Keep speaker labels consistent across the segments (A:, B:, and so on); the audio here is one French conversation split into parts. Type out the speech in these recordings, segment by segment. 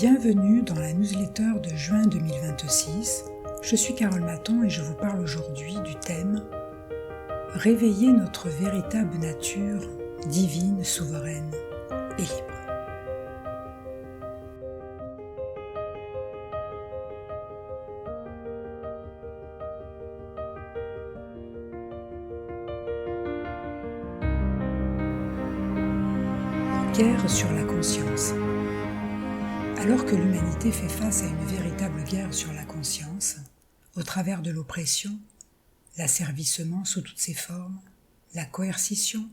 A: Bienvenue dans la newsletter de juin 2026. Je suis Carole Maton et je vous parle aujourd'hui du thème « Réveiller notre véritable nature divine, souveraine et libre ». Guerre sur la conscience. Alors que l'humanité fait face à une véritable guerre sur la conscience, au travers de l'oppression, l'asservissement sous toutes ses formes, la coercition,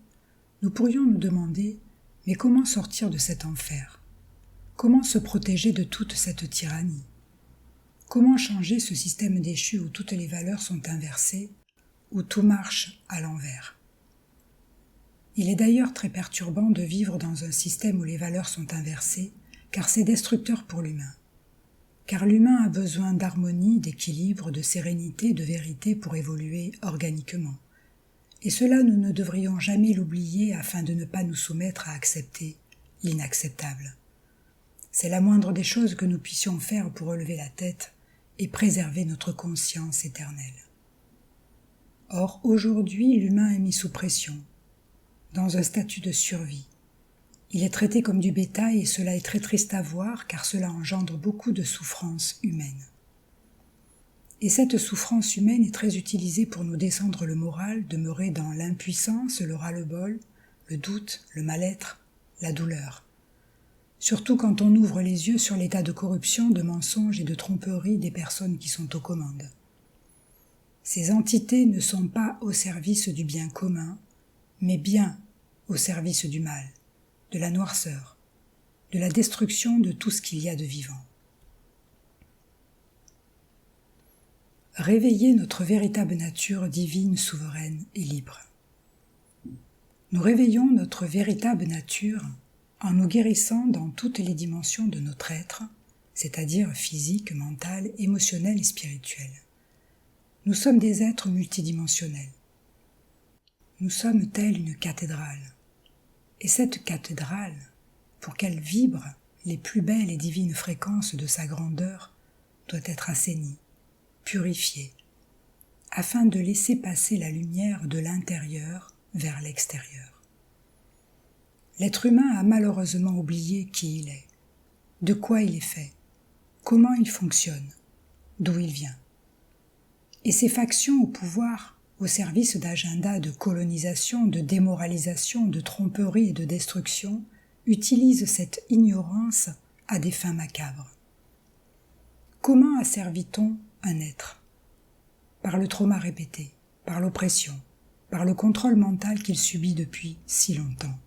A: nous pourrions nous demander « mais comment sortir de cet enfer ? Comment se protéger de toute cette tyrannie ? Comment changer ce système déchu où toutes les valeurs sont inversées, où tout marche à l'envers ?» Il est d'ailleurs très perturbant de vivre dans un système où les valeurs sont inversées, car c'est destructeur pour l'humain. Car l'humain a besoin d'harmonie, d'équilibre, de sérénité, de vérité pour évoluer organiquement. Et cela, nous ne devrions jamais l'oublier afin de ne pas nous soumettre à accepter l'inacceptable. C'est la moindre des choses que nous puissions faire pour relever la tête et préserver notre conscience éternelle. Or, aujourd'hui, l'humain est mis sous pression, dans un statut de survie. Il est traité comme du bétail et cela est très triste à voir car cela engendre beaucoup de souffrance humaine. Et cette souffrance humaine est très utilisée pour nous descendre le moral, demeurer dans l'impuissance, le ras-le-bol, le doute, le mal-être, la douleur. Surtout quand on ouvre les yeux sur l'état de corruption, de mensonges et de tromperie des personnes qui sont aux commandes. Ces entités ne sont pas au service du bien commun, mais bien au service du mal, de la noirceur, de la destruction de tout ce qu'il y a de vivant. Réveiller notre véritable nature divine, souveraine et libre. Nous réveillons notre véritable nature en nous guérissant dans toutes les dimensions de notre être, c'est-à-dire physique, mental, émotionnel et spirituel. Nous sommes des êtres multidimensionnels. Nous sommes telle une cathédrale. Et cette cathédrale, pour qu'elle vibre les plus belles et divines fréquences de sa grandeur, doit être assainie, purifiée, afin de laisser passer la lumière de l'intérieur vers l'extérieur. L'être humain a malheureusement oublié qui il est, de quoi il est fait, comment il fonctionne, d'où il vient. Et ces factions au pouvoir, au service d'agendas de colonisation, de démoralisation, de tromperie et de destruction, utilisent cette ignorance à des fins macabres. Comment asservit-on un être ? Par le trauma répété, par l'oppression, par le contrôle mental qu'il subit depuis si longtemps.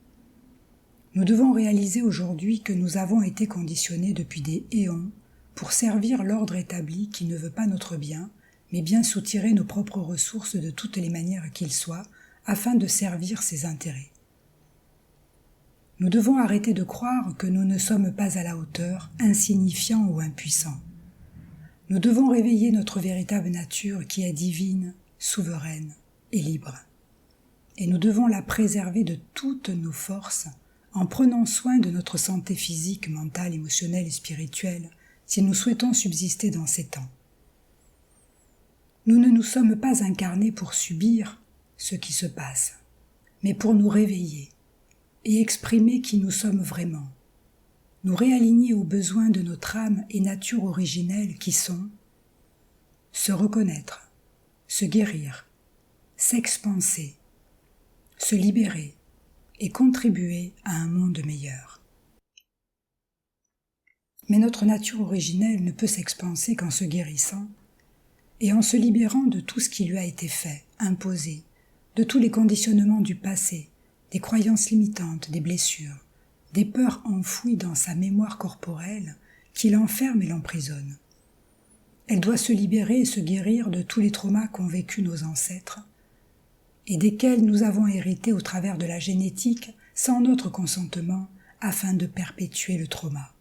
A: Nous devons réaliser aujourd'hui que nous avons été conditionnés depuis des éons pour servir l'ordre établi qui ne veut pas notre bien, mais bien soutirer nos propres ressources de toutes les manières qu'il soit, afin de servir ses intérêts. Nous devons arrêter de croire que nous ne sommes pas à la hauteur, insignifiants ou impuissants. Nous devons réveiller notre véritable nature qui est divine, souveraine et libre. Et nous devons la préserver de toutes nos forces en prenant soin de notre santé physique, mentale, émotionnelle et spirituelle si nous souhaitons subsister dans ces temps. Nous ne nous sommes pas incarnés pour subir ce qui se passe, mais pour nous réveiller et exprimer qui nous sommes vraiment, nous réaligner aux besoins de notre âme et nature originelle qui sont se reconnaître, se guérir, s'expanser, se libérer et contribuer à un monde meilleur. Mais notre nature originelle ne peut s'expanser qu'en se guérissant et en se libérant de tout ce qui lui a été fait, imposé, de tous les conditionnements du passé, des croyances limitantes, des blessures, des peurs enfouies dans sa mémoire corporelle qui l'enferment et l'emprisonnent. Elle doit se libérer et se guérir de tous les traumas qu'ont vécu nos ancêtres et desquels nous avons hérité au travers de la génétique sans notre consentement afin de perpétuer le trauma.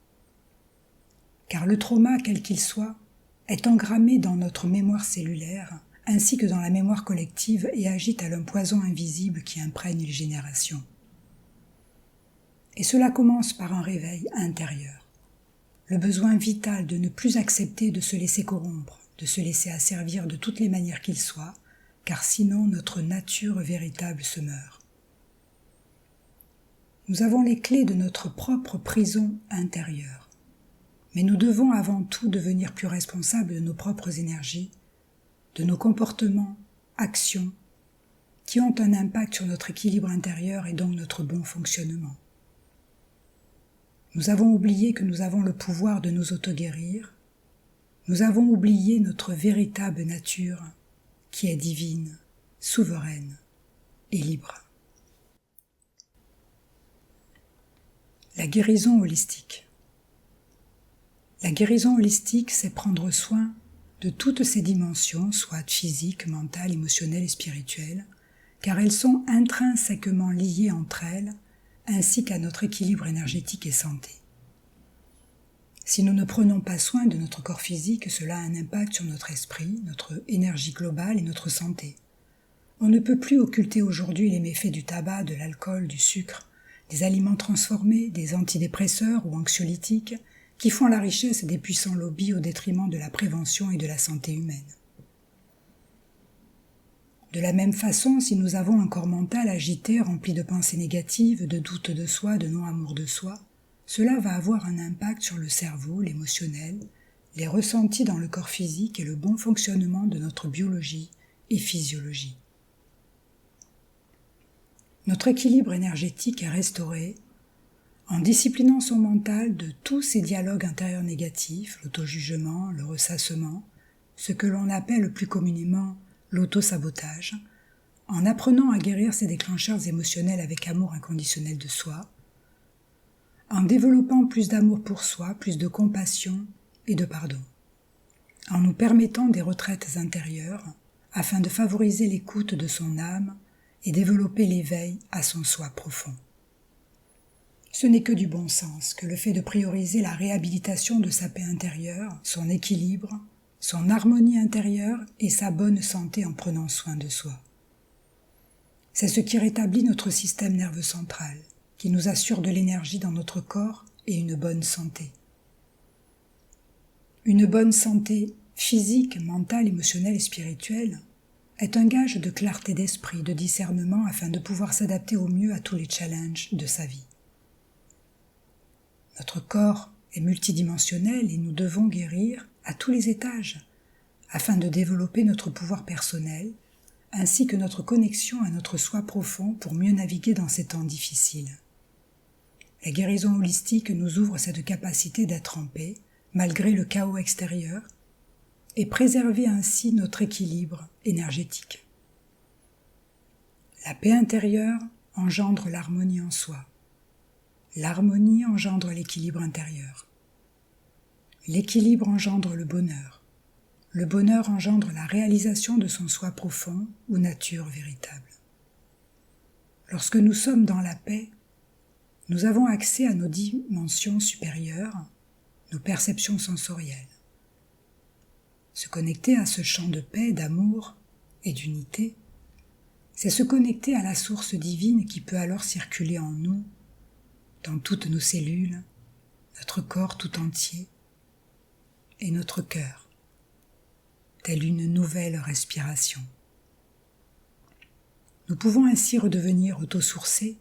A: Car le trauma, quel qu'il soit, est engrammé dans notre mémoire cellulaire ainsi que dans la mémoire collective et agit tel un poison invisible qui imprègne les générations. Et cela commence par un réveil intérieur. le besoin vital de ne plus accepter de se laisser corrompre, de se laisser asservir de toutes les manières qu'il soit, car sinon notre nature véritable se meurt. Nous avons les clés de notre propre prison intérieure, mais nous devons avant tout devenir plus responsables de nos propres énergies, de nos comportements, actions, qui ont un impact sur notre équilibre intérieur et donc notre bon fonctionnement. Nous avons oublié que nous avons le pouvoir de nous auto-guérir. Nous avons oublié notre véritable nature, qui est divine, souveraine et libre. La guérison holistique. La guérison holistique, c'est prendre soin de toutes ces dimensions, soit physiques, mentales, émotionnelles et spirituelles, car elles sont intrinsèquement liées entre elles, ainsi qu'à notre équilibre énergétique et santé. Si nous ne prenons pas soin de notre corps physique, cela a un impact sur notre esprit, notre énergie globale et notre santé. On ne peut plus occulter aujourd'hui les méfaits du tabac, de l'alcool, du sucre, des aliments transformés, des antidépresseurs ou anxiolytiques qui font la richesse des puissants lobbies au détriment de la prévention et de la santé humaine. De la même façon, si nous avons un corps mental agité, rempli de pensées négatives, de doutes de soi, de non-amour de soi, cela va avoir un impact sur le cerveau, l'émotionnel, les ressentis dans le corps physique et le bon fonctionnement de notre biologie et physiologie. Notre équilibre énergétique est restauré en disciplinant son mental de tous ces dialogues intérieurs négatifs, l'auto-jugement, le ressassement, ce que l'on appelle plus communément l'auto-sabotage, en apprenant à guérir ces déclencheurs émotionnels avec amour inconditionnel de soi, en développant plus d'amour pour soi, plus de compassion et de pardon, en nous permettant des retraites intérieures afin de favoriser l'écoute de son âme et développer l'éveil à son soi profond. Ce n'est que du bon sens que le fait de prioriser la réhabilitation de sa paix intérieure, son équilibre, son harmonie intérieure et sa bonne santé en prenant soin de soi. C'est ce qui rétablit notre système nerveux central, qui nous assure de l'énergie dans notre corps et une bonne santé. Une bonne santé physique, mentale, émotionnelle et spirituelle est un gage de clarté d'esprit, de discernement afin de pouvoir s'adapter au mieux à tous les challenges de sa vie. Notre corps est multidimensionnel et nous devons guérir à tous les étages afin de développer notre pouvoir personnel ainsi que notre connexion à notre soi profond pour mieux naviguer dans ces temps difficiles. La guérison holistique nous ouvre cette capacité d'être en paix malgré le chaos extérieur et préserver ainsi notre équilibre énergétique. La paix intérieure engendre l'harmonie en soi. L'harmonie engendre l'équilibre intérieur. L'équilibre engendre le bonheur. Le bonheur engendre la réalisation de son soi profond ou nature véritable. Lorsque nous sommes dans la paix, nous avons accès à nos dimensions supérieures, nos perceptions sensorielles. Se connecter à ce champ de paix, d'amour et d'unité, c'est se connecter à la source divine qui peut alors circuler en nous, dans toutes nos cellules, notre corps tout entier et notre cœur, telle une nouvelle respiration. Nous pouvons ainsi redevenir autosourcés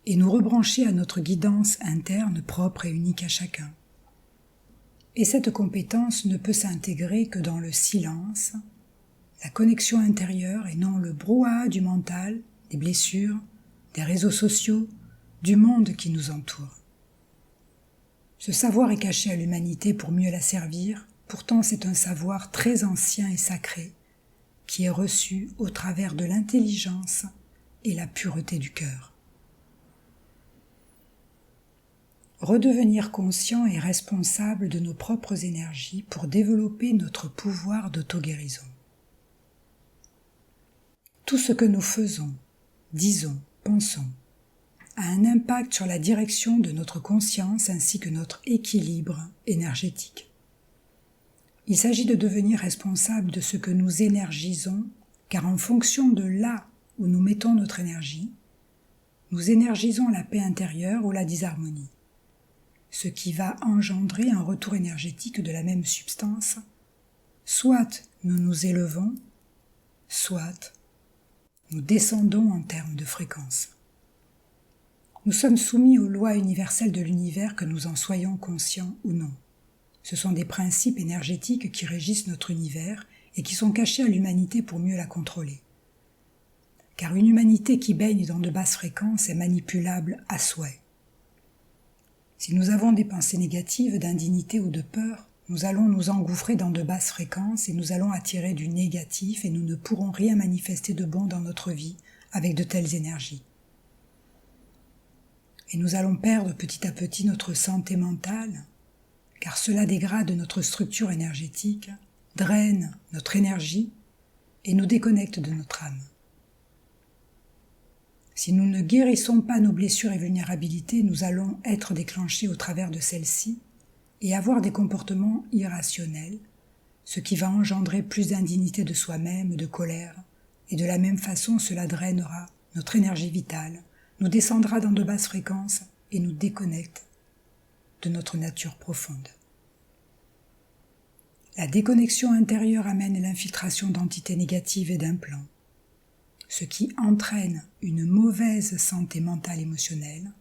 A: et nous rebrancher à notre guidance interne propre et unique à chacun. Et cette compétence ne peut s'intégrer que dans le silence, la connexion intérieure et non le brouhaha du mental, des blessures, des réseaux sociaux, du monde qui nous entoure. Ce savoir est caché à l'humanité pour mieux la servir, pourtant c'est un savoir très ancien et sacré, qui est reçu au travers de l'intelligence et la pureté du cœur. Redevenir conscient et responsable de nos propres énergies pour développer notre pouvoir d'auto-guérison. Tout ce que nous faisons, disons, pensons, a un impact sur la direction de notre conscience ainsi que notre équilibre énergétique. Il s'agit de devenir responsable de ce que nous énergisons, car en fonction de là où nous mettons notre énergie, nous énergisons la paix intérieure ou la disharmonie. ce qui va engendrer un retour énergétique de la même substance, soit nous nous élevons, soit nous descendons en termes de fréquence. Nous sommes soumis aux lois universelles de l'univers, que nous en soyons conscients ou non. Ce sont des principes énergétiques qui régissent notre univers et qui sont cachés à l'humanité pour mieux la contrôler. Car une humanité qui baigne dans de basses fréquences est manipulable à souhait. Si nous avons des pensées négatives, d'indignité ou de peur, nous allons nous engouffrer dans de basses fréquences et nous allons attirer du négatif et nous ne pourrons rien manifester de bon dans notre vie avec de telles énergies. Et nous allons perdre petit à petit notre santé mentale, car cela dégrade notre structure énergétique, draine notre énergie et nous déconnecte de notre âme. Si nous ne guérissons pas nos blessures et vulnérabilités, nous allons être déclenchés au travers de celles-ci et avoir des comportements irrationnels, ce qui va engendrer plus d'indignité de soi-même, de colère, et de la même façon cela drainera notre énergie vitale, nous descendra dans de basses fréquences et nous déconnecte de notre nature profonde. La déconnexion intérieure amène l'infiltration d'entités négatives et d'implants, ce qui entraîne une mauvaise santé mentale émotionnelle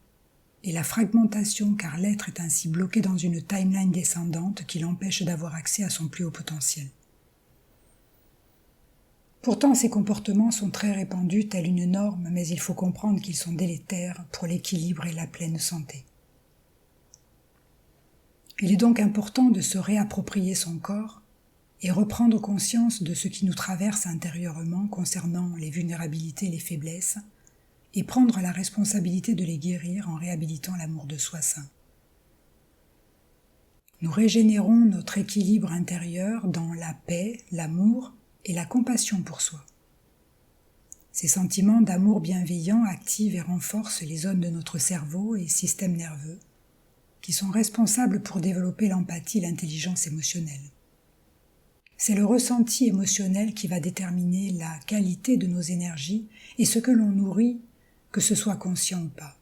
A: et la fragmentation, car l'être est ainsi bloqué dans une timeline descendante qui l'empêche d'avoir accès à son plus haut potentiel. Pourtant, ces comportements sont très répandus, telle une norme, mais il faut comprendre qu'ils sont délétères pour l'équilibre et la pleine santé. Il est donc important de se réapproprier son corps et reprendre conscience de ce qui nous traverse intérieurement concernant les vulnérabilités et les faiblesses, et prendre la responsabilité de les guérir en réhabilitant l'amour de soi sain. Nous régénérons notre équilibre intérieur dans la paix, l'amour et la compassion pour soi. Ces sentiments d'amour bienveillant activent et renforcent les zones de notre cerveau et système nerveux qui sont responsables pour développer l'empathie et l'intelligence émotionnelle. C'est le ressenti émotionnel qui va déterminer la qualité de nos énergies et ce que l'on nourrit, que ce soit conscient ou pas.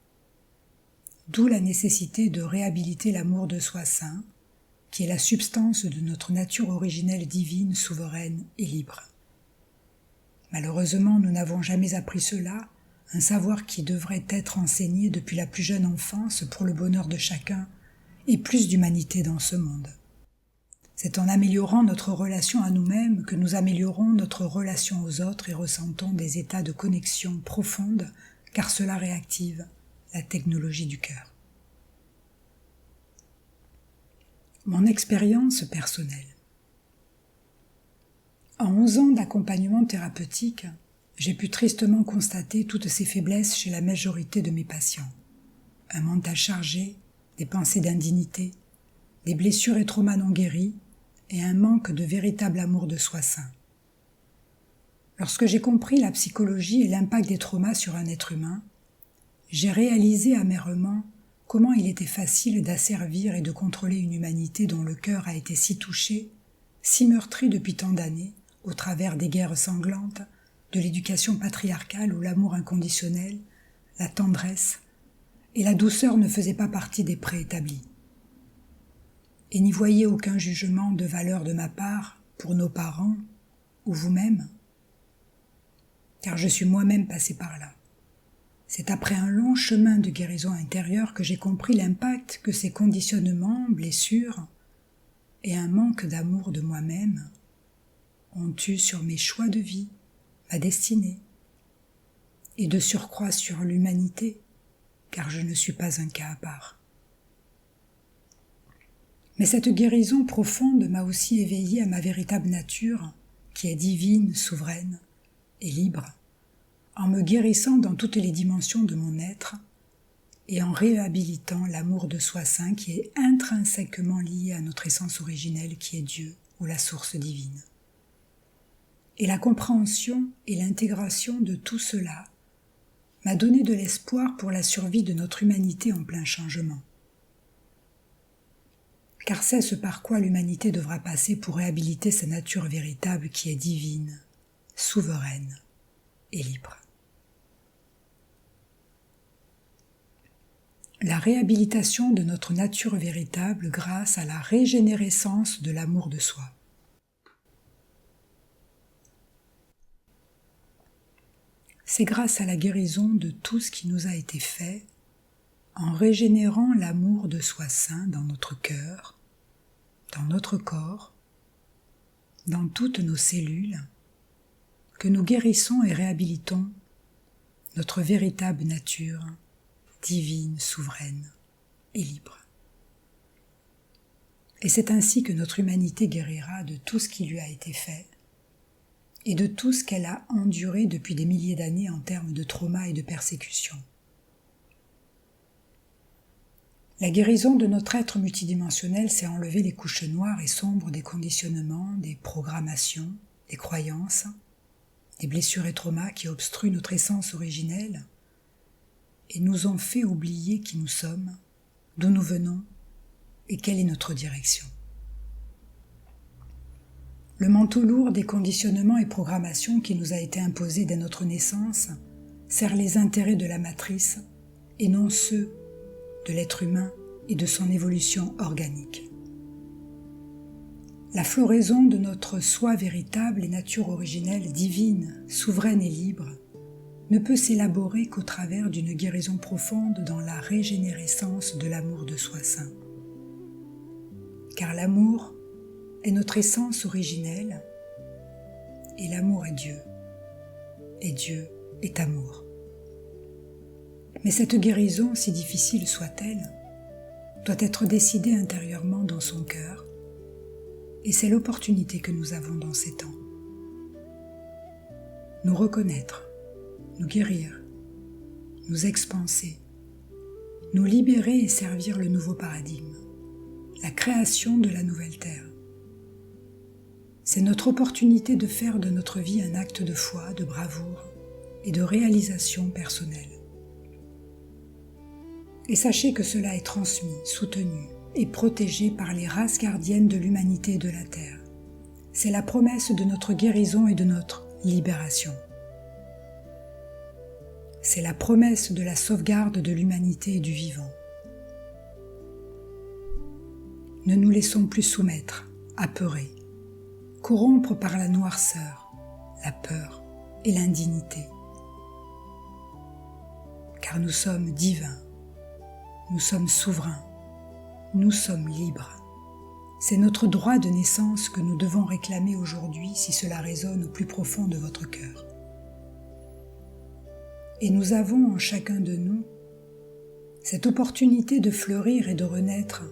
A: D'où la nécessité de réhabiliter l'amour de soi sain, qui est la substance de notre nature originelle divine, souveraine et libre. Malheureusement, nous n'avons jamais appris cela, un savoir qui devrait être enseigné depuis la plus jeune enfance pour le bonheur de chacun et plus d'humanité dans ce monde. C'est en améliorant notre relation à nous-mêmes que nous améliorons notre relation aux autres et ressentons des états de connexion profonde, car cela réactive la technologie du cœur. Mon expérience personnelle. En 11 ans d'accompagnement thérapeutique, j'ai pu tristement constater toutes ces faiblesses chez la majorité de mes patients. Un mental chargé, des pensées d'indignité, des blessures et traumas non guéris, et un manque de véritable amour de soi sain. Lorsque j'ai compris la psychologie et l'impact des traumas sur un être humain, j'ai réalisé amèrement comment il était facile d'asservir et de contrôler une humanité dont le cœur a été si touché, si meurtri depuis tant d'années, au travers des guerres sanglantes, de l'éducation patriarcale où l'amour inconditionnel, la tendresse et la douceur ne faisaient pas partie des préétablis. Et n'y voyez aucun jugement de valeur de ma part pour nos parents ou vous-même, car je suis moi-même passé par là. C'est après un long chemin de guérison intérieure que j'ai compris l'impact que ces conditionnements, blessures et un manque d'amour de moi-même ont eu sur mes choix de vie, ma destinée, et de surcroît sur l'humanité, car je ne suis pas un cas à part. Mais cette guérison profonde m'a aussi éveillée à ma véritable nature, qui est divine, souveraine et libre, en me guérissant dans toutes les dimensions de mon être et en réhabilitant l'amour de soi sain qui est intrinsèquement lié à notre essence originelle qui est Dieu ou la source divine. Et la compréhension et l'intégration de tout cela m'a donné de l'espoir pour la survie de notre humanité en plein changement. Car c'est ce par quoi l'humanité devra passer pour réhabiliter sa nature véritable qui est divine, souveraine et libre. la réhabilitation de notre nature véritable grâce à la régénérescence de l'amour de soi. C'est grâce à la guérison de tout ce qui nous a été fait, en régénérant l'amour de soi saint dans notre cœur, dans notre corps, dans toutes nos cellules, que nous guérissons et réhabilitons notre véritable nature divine, souveraine et libre. Et c'est ainsi que notre humanité guérira de tout ce qui lui a été fait et de tout ce qu'elle a enduré depuis des milliers d'années en termes de trauma et de persécution. La guérison de notre être multidimensionnel, c'est enlever les couches noires et sombres des conditionnements, des programmations, des croyances, des blessures et traumas qui obstruent notre essence originelle et nous ont fait oublier qui nous sommes, d'où nous venons et quelle est notre direction. Le manteau lourd des conditionnements et programmations qui nous a été imposé dès notre naissance sert les intérêts de la matrice et non ceux de l'être humain et de son évolution organique. La floraison de notre soi véritable et nature originelle divine, souveraine et libre ne peut s'élaborer qu'au travers d'une guérison profonde dans la régénérescence de l'amour de soi saint. Car l'amour est notre essence originelle et l'amour est Dieu, et Dieu est amour. Mais cette guérison, si difficile soit-elle, doit être décidée intérieurement dans son cœur, et c'est l'opportunité que nous avons dans ces temps. Nous reconnaître, nous guérir, nous expanser, nous libérer et servir le nouveau paradigme, la création de la nouvelle terre. C'est notre opportunité de faire de notre vie un acte de foi, de bravoure et de réalisation personnelle. Et sachez que cela est transmis, soutenu et protégé par les races gardiennes de l'humanité et de la Terre. C'est la promesse de notre guérison et de notre libération. C'est la promesse de la sauvegarde de l'humanité et du vivant. Ne nous laissons plus soumettre, apeurer, corrompre par la noirceur, la peur et l'indignité. Car nous sommes divins, nous sommes souverains, nous sommes libres. C'est notre droit de naissance que nous devons réclamer aujourd'hui si cela résonne au plus profond de votre cœur. Et nous avons en chacun de nous cette opportunité de fleurir et de renaître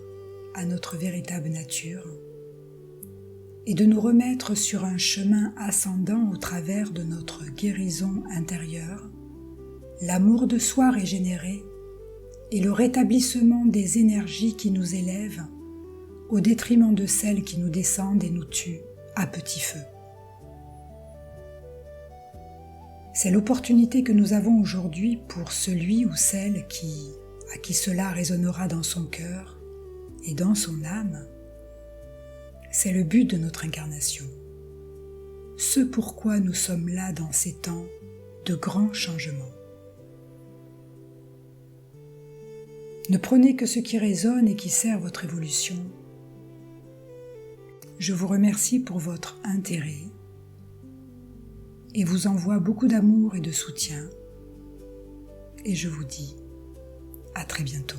A: à notre véritable nature et de nous remettre sur un chemin ascendant au travers de notre guérison intérieure, l'amour de soi régénéré et le rétablissement des énergies qui nous élèvent au détriment de celles qui nous descendent et nous tuent à petit feu. C'est l'opportunité que nous avons aujourd'hui pour celui ou celle à qui cela résonnera dans son cœur et dans son âme. C'est le but de notre incarnation. Ce pourquoi nous sommes là dans ces temps de grands changements. Ne prenez que ce qui résonne et qui sert votre évolution. Je vous remercie pour votre intérêt et vous envoie beaucoup d'amour et de soutien. Et je vous dis à très bientôt.